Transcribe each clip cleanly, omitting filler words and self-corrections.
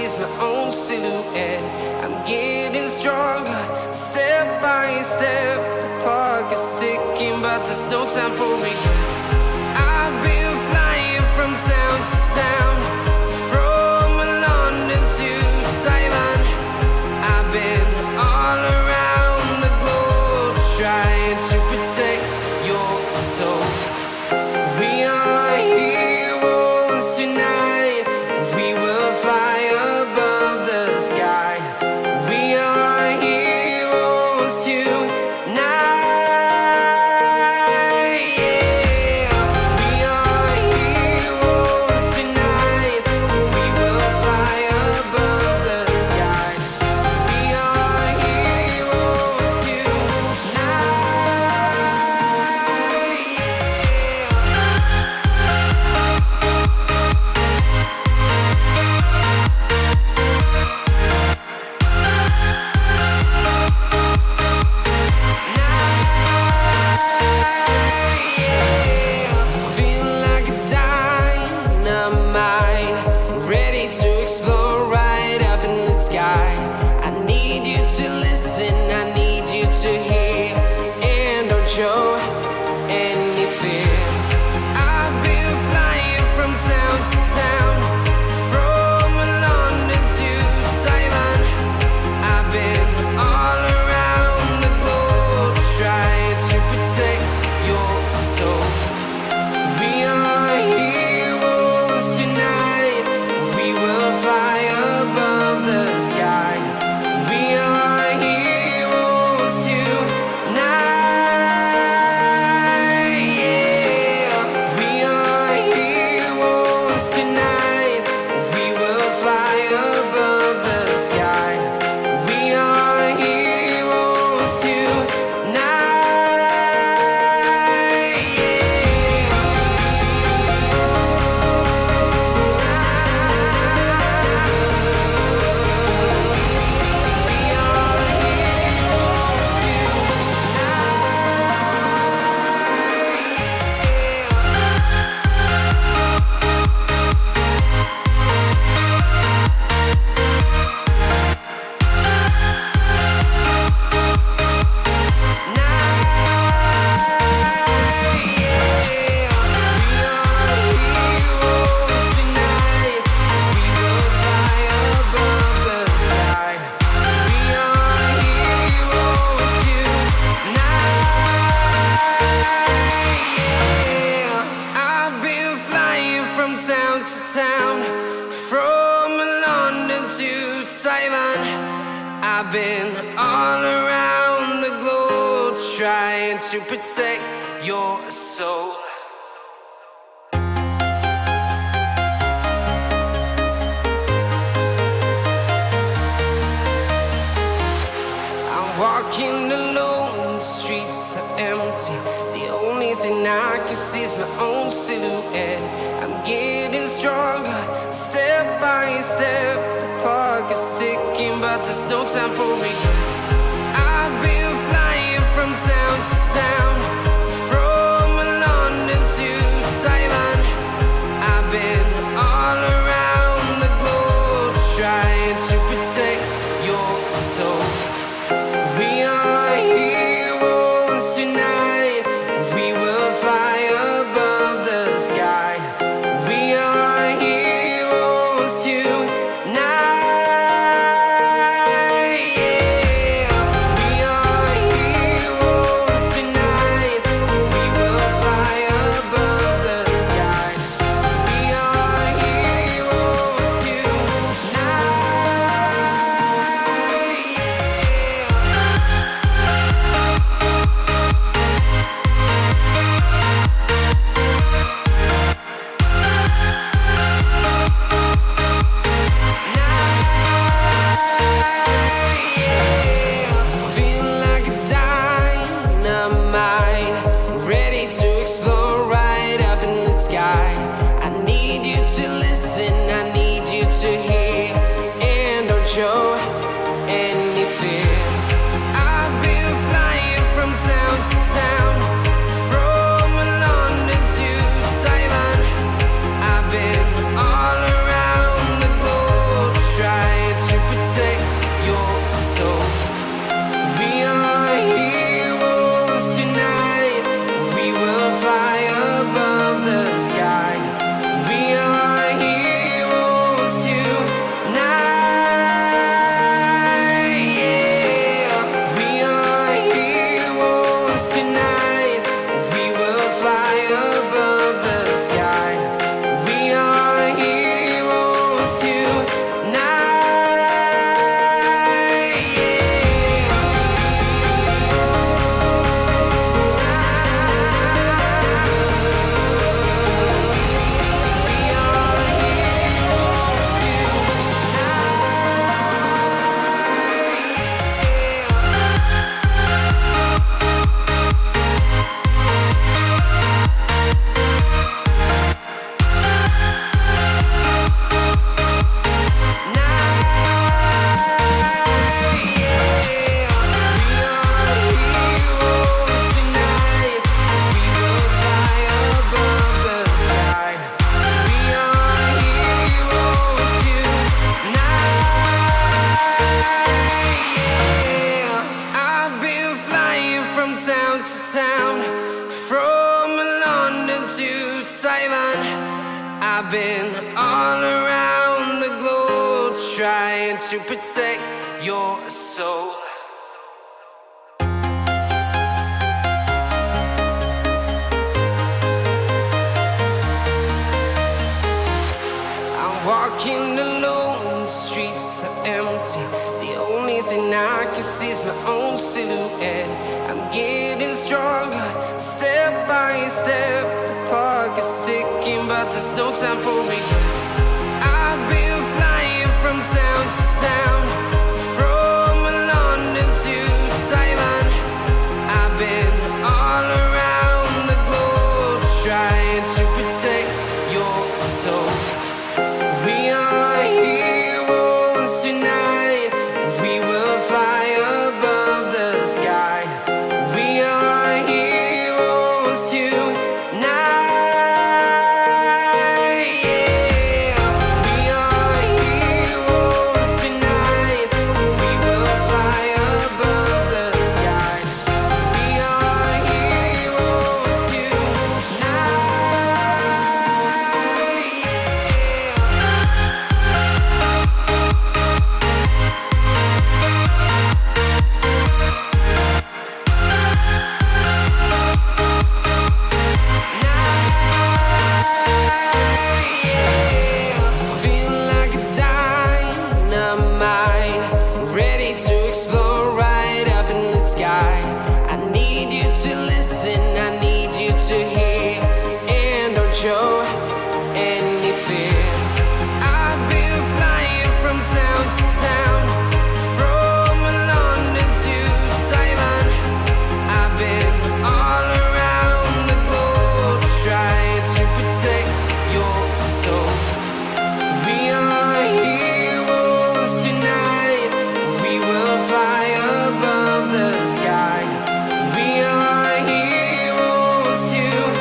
see's my own silhouette. I'm getting stronger, step by step. The clock is ticking, but there's no time for regrets. I've been flying from town to town, from London to Taiwan. I've been all around the globe trying to protect your soul. We are heroes tonight. We will fly above the sky. We are heroes tonight. Yeah. We are heroes tonight. We will fly above the sky. We are heroes tonight. Feeling like a dynamite, ready to explode right up in the sky. I need you to listen, I need you to hear, and don't show any fear. I've been flying from town to town, from London to Taiwan. I've been all around the globe trying to protect your soul. We are heroes tonight. We will fly above the sky. We are heroes tonight. Yeah. We are heroes tonight. We will fly above the sky. We are heroes tonight. Town to town, from London to Taiwan. I've been all around the globe trying to protect your soul. I'm walking alone, the streets are empty. The only thing I can see is my own silhouette. I'm getting stronger, step by step. The clock is ticking, but there's no time for regrets. I've been flying from town to town, from London to Taiwan. I've been all around the globe trying to protect your soul. We are heroes tonight. We will fly above the sky. We are heroes tonight. Yeah. We are heroes tonight. We will fly above the sky. We are heroes tonight. Feeling like a dynamite, ready to explode right up in the sky. I need you to listen, I need you to hear, and don't show any fear. I've been flying from town to town, from London to Taiwan. I've been all around the globe trying protect your soul. We are heroes tonight. We will fly above the sky. We are heroes tonight. Yeah. We are heroes tonight. We will fly above the sky. We are heroes tonight. Yeah. We are heroes town to town, from London to Taiwan. I've been all around the globe trying to protect your soul. I'm walking alone, the streets are empty. The only thing I can see is my own silhouette. I'm getting stronger, step by step. The clock is ticking, but there's no time for regrets. I've been flying from town to town, from London to Taiwan. I've been all around the globe trying to protect your soul. We are heroes tonight. We will fly above the sky. We are heroes tonight. Yeah. We are heroes tonight. We will fly above the sky. We are heroes tonight. Yeah. Feel like a dynamite, ready to explode right up in the sky. I need you to listen, I need you to hear, and don't show any fear. I've been flying from town to town, from London to Taiwan. I've been all around the globe trying to protect your soul. We are heroes tonight. We will fly above the sky. We are heroes tonight.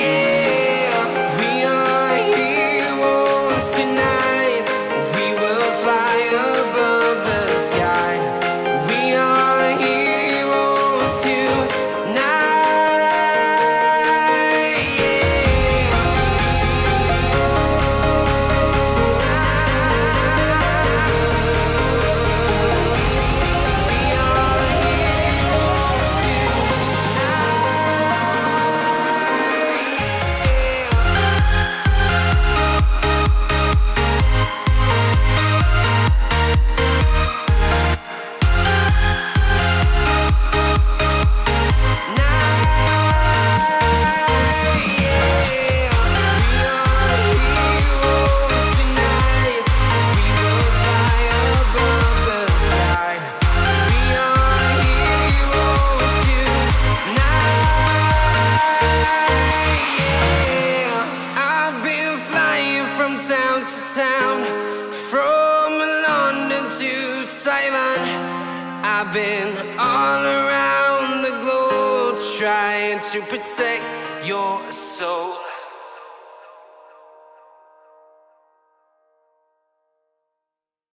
Yeah. We are heroes tonight. We will fly above the sky. We are heroes tonight. Yeah. We are heroes town to town, from London to Taiwan. I've been all around the globe trying to protect your soul.